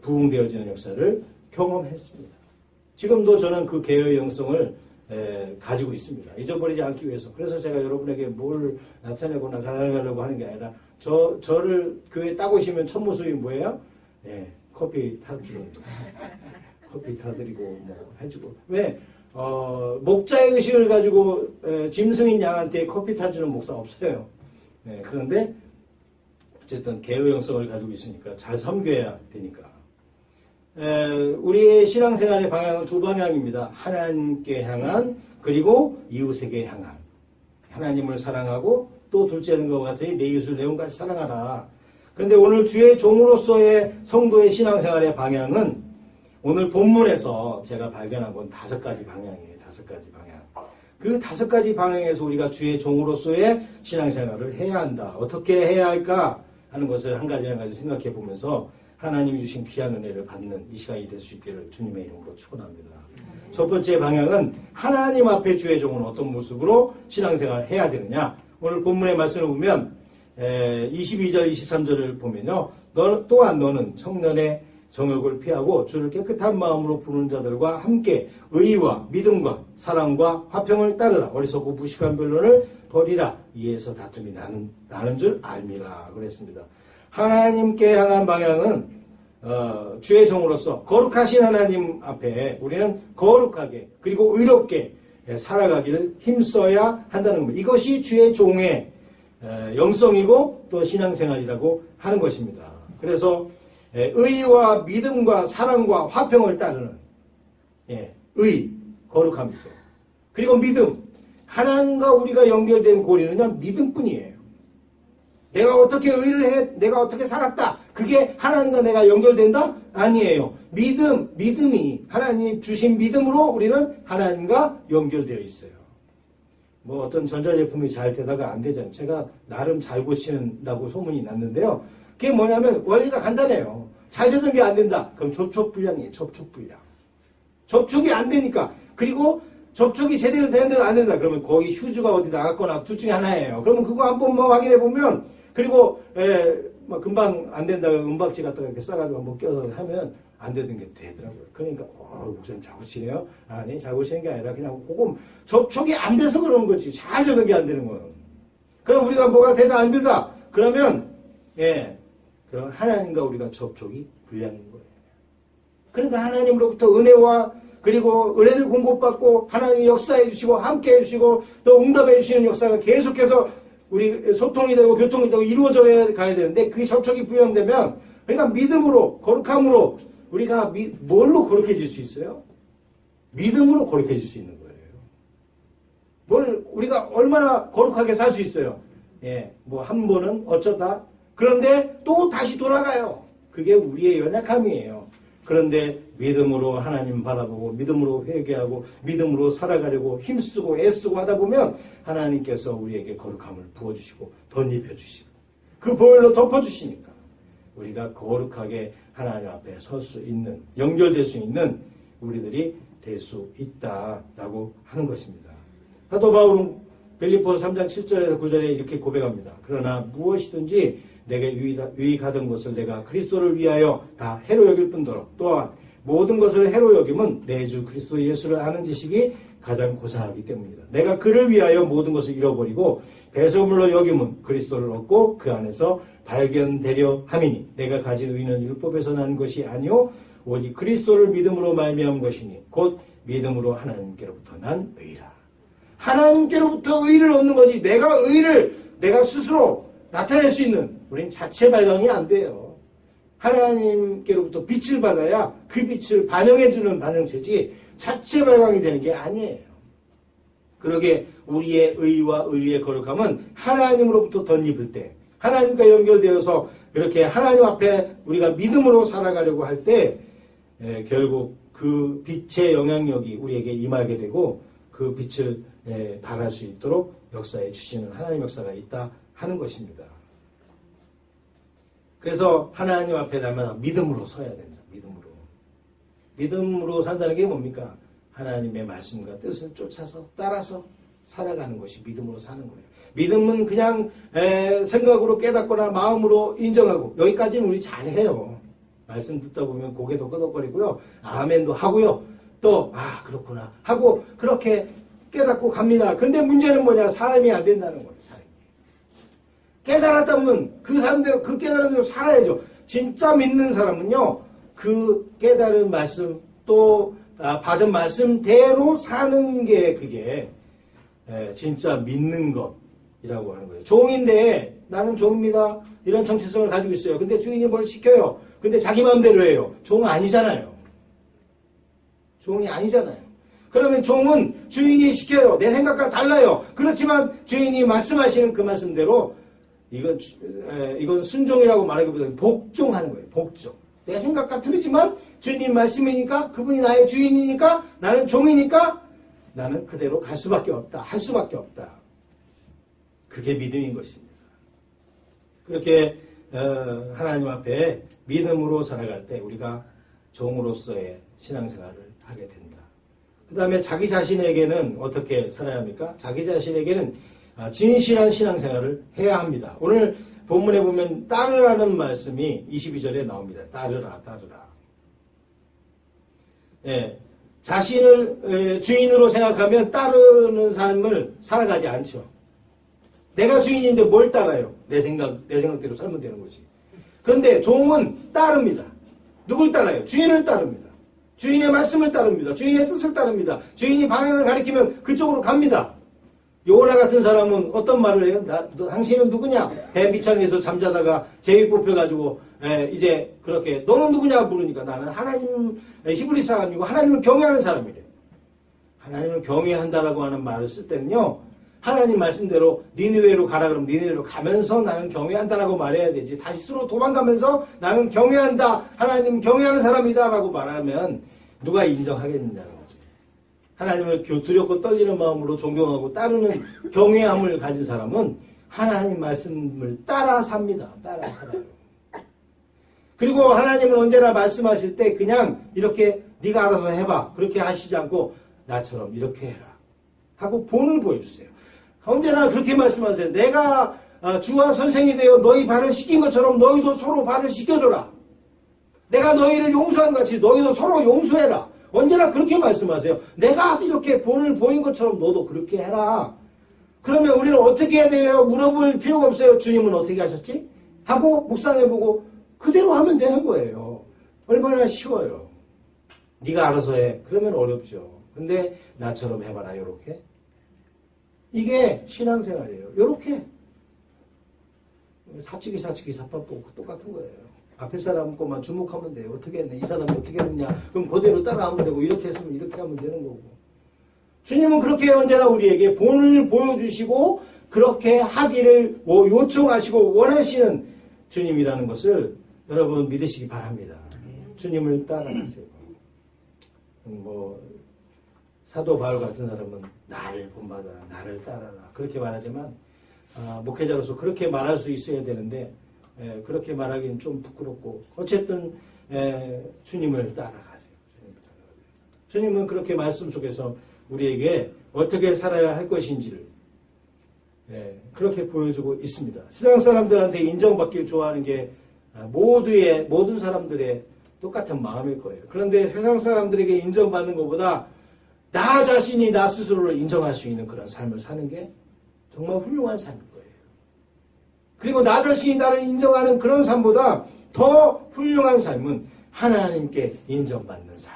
부흥되어지는 역사를 경험했습니다. 지금도 저는 그 개의 영성을 가지고 있습니다. 잊어버리지 않기 위해서. 그래서 제가 여러분에게 뭘 나타내고 나타내려고 하는 게 아니라 저를 교회에 딱 오시면 첫 모습이 뭐예요? 커피 타주는 커피 타드리고 뭐 해주고. 왜? 목자의 의식을 가지고 짐승인 양한테 커피 타주는 목사 없어요. 그런데 어쨌든 개의 영성을 가지고 있으니까 잘 섬겨야 되니까. 우리의 신앙생활의 방향은 두 방향입니다. 하나님께 향한 그리고 이웃에게 향한. 하나님을 사랑하고 또 둘째는 것 같으니 내 이웃을 내 몸같이 사랑하라. 그런데 오늘 주의 종으로서의 성도의 신앙생활의 방향은 오늘 본문에서 제가 발견한 건 5가지 방향이에요. 5가지 방향. 그 5가지 방향에서 우리가 주의 종으로서의 신앙생활을 해야 한다. 어떻게 해야 할까 하는 것을 한 가지 생각해 보면서 하나님이 주신 귀한 은혜를 받는 이 시간이 될 수 있기를 주님의 이름으로 축원합니다. 첫 번째 방향은 하나님 앞에 주의 종은 어떤 모습으로 신앙생활을 해야 되느냐. 오늘 본문의 말씀을 보면 22절 23절을 보면요. 또한 너는 청년의 정욕을 피하고 주를 깨끗한 마음으로 부르는 자들과 함께 의와 믿음과 사랑과 화평을 따르라. 어리석고 무식한 변론을 버리라. 이에서 다툼이 나는 줄 알미라. 그랬습니다. 하나님께 향한 방향은 주의 종으로서 거룩하신 하나님 앞에 우리는 거룩하게 그리고 의롭게 살아가기를 힘써야 한다는 겁니다. 이것이 주의 종의 영성이고 또 신앙생활이라고 하는 것입니다. 그래서 의와 믿음과 사랑과 화평을 따르는 의, 거룩함이죠. 그리고 믿음, 하나님과 우리가 연결된 고리는요 믿음뿐이에요. 내가 어떻게 의를 해, 내가 어떻게 살았다, 그게 하나님과 내가 연결된다? 아니에요. 믿음이 하나님 주신 믿음으로 우리는 하나님과 연결되어 있어요. 뭐 어떤 전자제품이 잘 되다가 안 되잖아요. 제가 나름 잘 고치는다고 소문이 났는데요. 그게 뭐냐면 원리가 간단해요. 잘 되던 게 안 된다. 그럼 접촉불량이에요. 접촉불량. 접촉이 안 되니까. 그리고 접촉이 제대로 되는데도 안 된다. 그러면 거기 휴즈가 어디 나갔거나 둘 중에 하나예요. 그러면 그거 한번 확인해 보면, 그리고 뭐 금방 안 된다고 은박지 갖다가 이렇게 싸가지고 한번 껴서 하면 안 되는 게 되더라고요. 그러니까 목사님 잘 고치네요. 아니 잘 고치는 게 아니라 그냥 그거 접촉이 안 돼서 그러는 거지. 잘 되는 게 안 되는 거예요. 그럼 우리가 뭐가 되다 안 되다. 그러면 그럼 하나님과 우리가 접촉이 불량인 거예요. 그러니까 하나님으로부터 은혜와 그리고 은혜를 공급받고 하나님이 역사해 주시고 함께 해주시고 또 응답해 주시는 역사가 계속해서 우리 소통이 되고 교통이 되고 이루어져 가야 되는데 그게 접촉이 불량되면, 그러니까 믿음으로 거룩함으로 우리가 뭘로 거룩해질 수 있어요? 믿음으로 거룩해질 수 있는 거예요. 우리가 얼마나 거룩하게 살 수 있어요? 뭐 한 번은 어쩌다. 그런데 또 다시 돌아가요. 그게 우리의 연약함이에요. 그런데 믿음으로 하나님 바라보고 믿음으로 회개하고 믿음으로 살아가려고 힘쓰고 애쓰고 하다 보면 하나님께서 우리에게 거룩함을 부어주시고 덧입혀주시고 그 보혈로 덮어주시니까 우리가 거룩하게 하나님 앞에 설 수 있는, 연결될 수 있는 우리들이 될 수 있다라고 하는 것입니다. 사도 바울은 빌립보서 3장 7절에서 9절에 이렇게 고백합니다. 그러나 무엇이든지 내게 유익하던 것을 내가 그리스도를 위하여 다 해로 여길 뿐더러 또한 모든 것을 해로 여김은 내 주 그리스도 예수를 아는 지식이 가장 고상하기 때문이다. 내가 그를 위하여 모든 것을 잃어버리고 배설물로 여김은 그리스도를 얻고 그 안에서 발견되려 함이니 내가 가진 의는 율법에서 난 것이 아니요 오직 그리스도를 믿음으로 말미암은 것이니 곧 믿음으로 하나님께로부터 난 의라. 하나님께로부터 의를 얻는 거지 내가 의를 내가 스스로 나타낼 수 있는, 우린 자체 발광이 안 돼요. 하나님께로부터 빛을 받아야 그 빛을 반영해주는 반영체지 자체 발광이 되는 게 아니에요. 그러게 우리의 의와 의의 거룩함은 하나님으로부터 덧입을 때, 하나님과 연결되어서 이렇게 하나님 앞에 우리가 믿음으로 살아가려고 할 때 결국 그 빛의 영향력이 우리에게 임하게 되고 그 빛을 발할 수 있도록 역사해 주시는 하나님 역사가 있다 하는 것입니다. 그래서 하나님 앞에 날마다 믿음으로 서야 된다. 믿음으로 산다는 게 뭡니까? 하나님의 말씀과 뜻을 쫓아서 따라서 살아가는 것이 믿음으로 사는 거예요. 믿음은 그냥 생각으로 깨닫거나 마음으로 인정하고 여기까지는 우리 잘해요. 말씀 듣다 보면 고개도 끄덕거리고요. 아멘도 하고요. 또 그렇구나 하고 그렇게 깨닫고 갑니다. 근데 문제는 뭐냐? 사람이 안 된다는 거예요. 사람이. 깨달았다 보면 그 사람대로 그 깨달은 대로 살아야죠. 진짜 믿는 사람은요. 그 깨달은 말씀 또 받은 말씀대로 사는 게 그게 진짜 믿는 것이라고 하는 거예요. 종인데 나는 종입니다. 이런 정체성을 가지고 있어요. 근데 주인이 뭘 시켜요. 근데 자기 마음대로 해요. 종은 아니잖아요. 종이 아니잖아요. 그러면 종은 주인이 시켜요. 내 생각과 달라요. 그렇지만 주인이 말씀하시는 그 말씀대로 이건 순종이라고 말하기보다는 복종하는 거예요. 복종. 내 생각과 틀리지만 주인님 말씀이니까 그분이 나의 주인이니까 나는 종이니까 나는 그대로 갈 수밖에 없다. 할 수밖에 없다. 그게 믿음인 것입니다. 그렇게 하나님 앞에 믿음으로 살아갈 때 우리가 종으로서의 신앙생활을 하게 된다. 그 다음에 자기 자신에게는 어떻게 살아야 합니까? 자기 자신에게는 진실한 신앙생활을 해야 합니다. 오늘 본문에 보면 따르라는 말씀이 22절에 나옵니다. 따르라. 예, 자신을 주인으로 생각하면 따르는 삶을 살아가지 않죠. 내가 주인인데 뭘 따라요? 내 생각대로 살면 되는 거지. 그런데 종은 따릅니다. 누굴 따라요? 주인을 따릅니다. 주인의 말씀을 따릅니다. 주인의 뜻을 따릅니다. 주인이 방향을 가리키면 그쪽으로 갑니다. 요나 같은 사람은 어떤 말을 해요? 당신은 누구냐? 배 밑창에서 잠자다가 제비 뽑혀가지고 이제 그렇게 너는 누구냐 물으니까 나는 하나님 히브리 사람이고 하나님을 경외하는 사람이래. 하나님을 경외한다라고 하는 말을 쓸 때는요. 하나님 말씀대로 니느웨로 가라 그러면 니느웨로 가면서 나는 경외한다라고 말해야 되지. 다시스로 도망가면서 나는 경외한다. 하나님 경외하는 사람이다 라고 말하면 누가 인정하겠느냐는 거죠. 하나님을 두렵고 떨리는 마음으로 존경하고 따르는 경외함을 가진 사람은 하나님 말씀을 따라 삽니다. 따라 살아요. 그리고 하나님은 언제나 말씀하실 때 그냥 이렇게 네가 알아서 해봐. 그렇게 하시지 않고 나처럼 이렇게 해라. 하고 본을 보여주세요. 언제나 그렇게 말씀하세요. 내가 주와 선생이 되어 너희 발을 씻긴 것처럼 너희도 서로 발을 씻겨줘라. 내가 너희를 용서한 같이 너희도 서로 용서해라. 언제나 그렇게 말씀하세요. 내가 이렇게 본을 보인 것처럼 너도 그렇게 해라. 그러면 우리는 어떻게 해야 돼요? 물어볼 필요가 없어요. 주님은 어떻게 하셨지? 하고 묵상해보고 그대로 하면 되는 거예요. 얼마나 쉬워요. 네가 알아서 해. 그러면 어렵죠. 근데 나처럼 해봐라. 요렇게. 이게 신앙생활이에요. 요렇게. 사치기 사파보고 똑같은 거예요. 앞에 사람 것만 주목하면 돼요. 어떻게 했네. 이 사람이 어떻게 했느냐. 그럼 그대로 따라하면 되고 이렇게 했으면 이렇게 하면 되는 거고. 주님은 그렇게 언제나 우리에게 본을 보여주시고 그렇게 하기를 요청하시고 원하시는 주님이라는 것을 여러분 믿으시기 바랍니다. 주님을 따라가세요. 사도 바울 같은 사람은 나를 본받아라, 나를 따라라 그렇게 말하지만 목회자로서 그렇게 말할 수 있어야 되는데 그렇게 말하기는 좀 부끄럽고 어쨌든 주님을 따라가세요. 주님은 그렇게 말씀 속에서 우리에게 어떻게 살아야 할 것인지를 그렇게 보여주고 있습니다. 세상 사람들한테 인정받길 좋아하는 게 모든 사람들의 똑같은 마음일 거예요. 그런데 세상 사람들에게 인정받는 것보다 나 자신이 나 스스로를 인정할 수 있는 그런 삶을 사는 게 정말 훌륭한 삶일 거예요. 그리고 나 자신이 나를 인정하는 그런 삶보다 더 훌륭한 삶은 하나님께 인정받는 삶.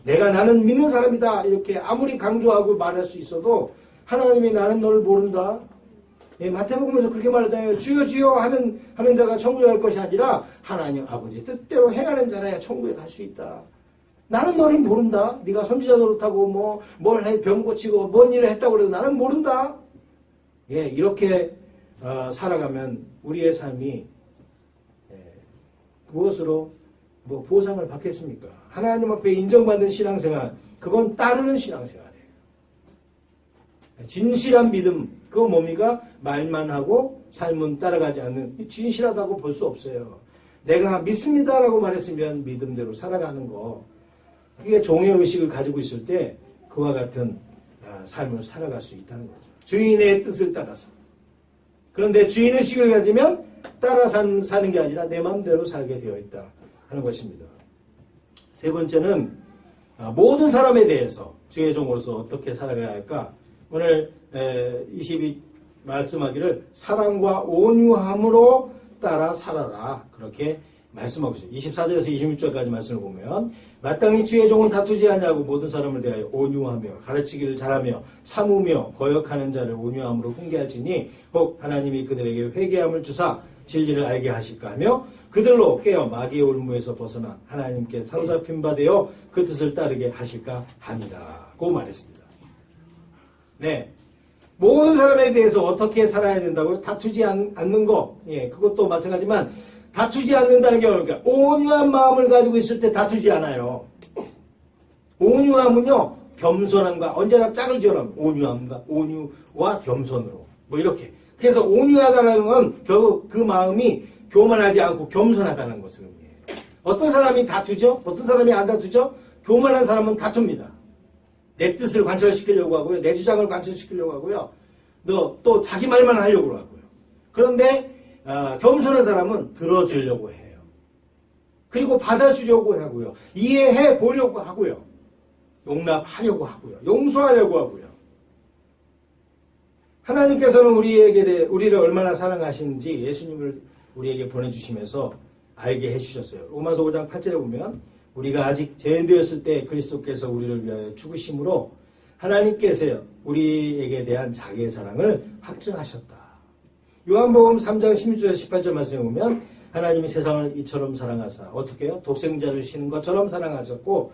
내가 나는 믿는 사람이다 이렇게 아무리 강조하고 말할 수 있어도 하나님이 나는 너를 모른다. 마태복음에서 그렇게 말하잖아요. 주여 주여 하는 자가 천국에 갈 것이 아니라 하나님 아버지 뜻대로 행하는 자라야 천국에 갈 수 있다. 나는 너를 모른다. 네가 선지자 노릇하고 병 고치고 뭔 일을 했다고 그래도 나는 모른다. 이렇게 살아가면 우리의 삶이 무엇으로 보상을 받겠습니까? 하나님 앞에 인정받는 신앙생활, 그건 따르는 신앙생활이에요. 진실한 믿음, 그거 뭡니까? 말만 하고 삶은 따라가지 않는, 진실하다고 볼 수 없어요. 내가 믿습니다라고 말했으면 믿음대로 살아가는 거. 그게 종의 의식을 가지고 있을 때 그와 같은 삶을 살아갈 수 있다는 거죠. 주인의 뜻을 따라서. 그런데 주인의식을 가지면 따라 사는 게 아니라 내 마음대로 살게 되어 있다 하는 것입니다. 세 번째는 모든 사람에 대해서 주의 종으로서 어떻게 살아가야 할까? 오늘 22 말씀하기를 사랑과 온유함으로 따라 살아라. 그렇게 말씀하고 있어요. 24절에서 26절까지 말씀을 보면 마땅히 주의 종은 다투지 않냐고 모든 사람을 대하여 온유하며 가르치기를 잘하며 참으며 거역하는 자를 온유함으로 훈계하지니 혹 하나님이 그들에게 회개함을 주사 진리를 알게 하실까 하며 그들로 깨어 마귀의 올무에서 벗어나 하나님께 사로잡힌 바 되어 그 뜻을 따르게 하실까 합니다. 고 말했습니다. 네. 모든 사람에 대해서 어떻게 살아야 된다고요? 다투지 않는 거. 예, 그것도 마찬가지지만 다투지 않는다는 게 그러니까 온유한 마음을 가지고 있을 때 다투지 않아요. 온유함은요, 겸손함과 언제나 짝을 지어놓은 온유함과 온유와 겸손으로. 뭐 이렇게. 그래서 온유하다는 건 결국 그 마음이 교만하지 않고 겸손하다는 것을 의미해요. 어떤 사람이 다투죠? 어떤 사람이 안 다투죠? 교만한 사람은 다툽니다. 내 뜻을 관철시키려고 하고요. 내 주장을 관철시키려고 하고요. 또 자기 말만 하려고 하고요. 그런데 겸손한 사람은 들어주려고 해요. 그리고 받아주려고 하고요. 이해해 보려고 하고요. 용납하려고 하고요. 용서하려고 하고요. 하나님께서는 우리를 얼마나 사랑하시는지 예수님을 우리에게 보내주시면서 알게 해주셨어요. 로마서 5장 8절에 보면 우리가 아직 죄인되었을 때 그리스도께서 우리를 위하여 죽으심으로 하나님께서 우리에게 대한 자기의 사랑을 확증하셨다. 요한복음 3장 16절 18절 말씀에 보면 하나님이 세상을 이처럼 사랑하사 어떻게 해요? 독생자를 주시는 것처럼 사랑하셨고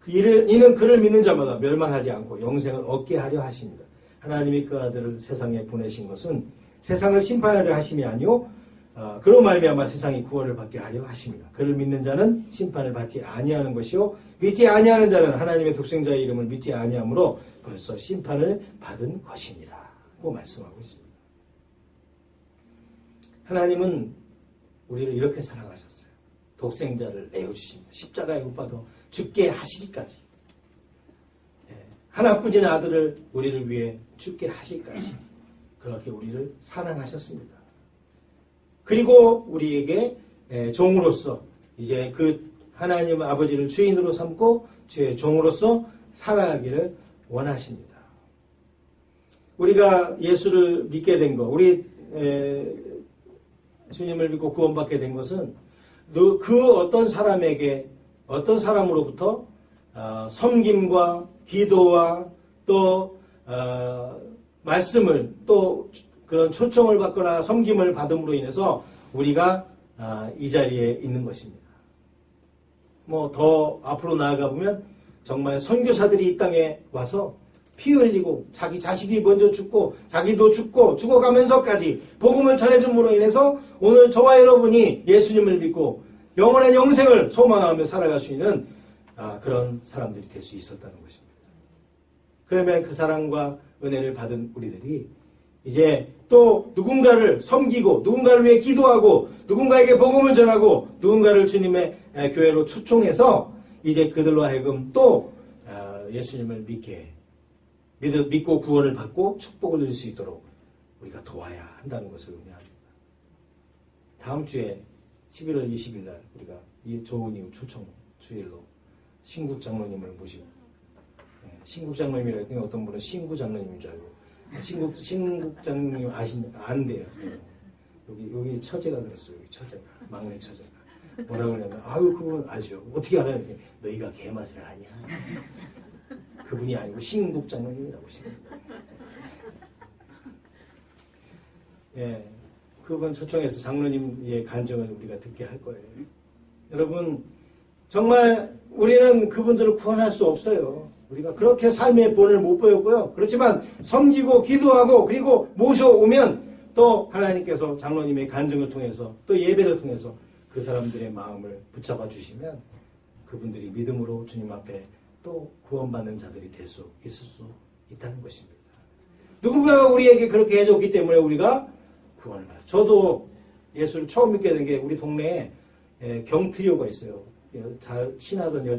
이는 그를 믿는 자마다 멸망하지 않고 영생을 얻게 하려 하십니다. 하나님이 그 아들을 세상에 보내신 것은 세상을 심판하려 하심이 아니요 그로 말미암아 세상이 구원을 받게 하려 하십니다. 그를 믿는 자는 심판을 받지 아니하는 것이요 믿지 아니하는 자는 하나님의 독생자의 이름을 믿지 아니하므로 벌써 심판을 받은 것이니라 고 말씀하고 있습니다. 하나님은 우리를 이렇게 사랑하셨어요. 독생자를 내어주십니다. 십자가에 못 박아 죽게 하시기까지 하나뿐인 아들을 우리를 위해 죽게 하시기까지 그렇게 우리를 사랑하셨습니다. 그리고 우리에게 종으로서 이제 그 하나님 아버지를 주인으로 삼고 주의 종으로서 살아가기를 원하십니다. 우리가 예수를 믿게 된 것, 우리 주님을 믿고 구원받게 된 것은 그 어떤 사람에게 어떤 사람으로부터 섬김과 기도와 또 말씀을 또 그런 초청을 받거나 섬김을 받음으로 인해서 우리가 이 자리에 있는 것입니다. 뭐 더 앞으로 나아가 보면 정말 선교사들이 이 땅에 와서 피 흘리고 자기 자식이 먼저 죽고 자기도 죽고 죽어가면서까지 복음을 전해줌으로 인해서 오늘 저와 여러분이 예수님을 믿고 영원한 영생을 소망하며 살아갈 수 있는 그런 사람들이 될 수 있었다는 것입니다. 그러면 그 사랑과 은혜를 받은 우리들이 이제 또 누군가를 섬기고 누군가를 위해 기도하고 누군가에게 복음을 전하고 누군가를 주님의 교회로 초청해서 이제 그들로 하여금 또 예수님을 믿고 구원을 받고 축복을 누릴 수 있도록 우리가 도와야 한다는 것을 의미합니다. 다음 주에 11월 20일 날 우리가 이 좋은 이유 초청 주일로 신국 장로님을 모시고 신국 장로님이라 했더니 어떤 분은 신구 장로님인 줄 알고 신국 장로님 안돼요. 여기 처제가 그랬어요. 여기 처제가 막내 처제가 뭐라고 그러냐면 아유 그분 알죠. 어떻게 알아요? 이렇게 너희가 개맛을 아냐? 그분이 아니고 신국 장로님이라고 예, 그분 초청해서 장로님의 간증을 우리가 듣게 할 거예요. 여러분 정말 우리는 그분들을 구원할 수 없어요. 우리가 그렇게 삶의 본을 못 보였고요. 그렇지만 섬기고 기도하고 그리고 모셔오면 또 하나님께서 장로님의 간증을 통해서 또 예배를 통해서 그 사람들의 마음을 붙잡아 주시면 그분들이 믿음으로 주님 앞에 또 구원받는 자들이 될 수 있을 수 있다는 것입니다. 누군가가 우리에게 그렇게 해줬기 때문에 우리가 구원을 받아요. 저도 예수를 처음 믿게 된 게 우리 동네에 경트리오가 있어요. 잘 친하던 여자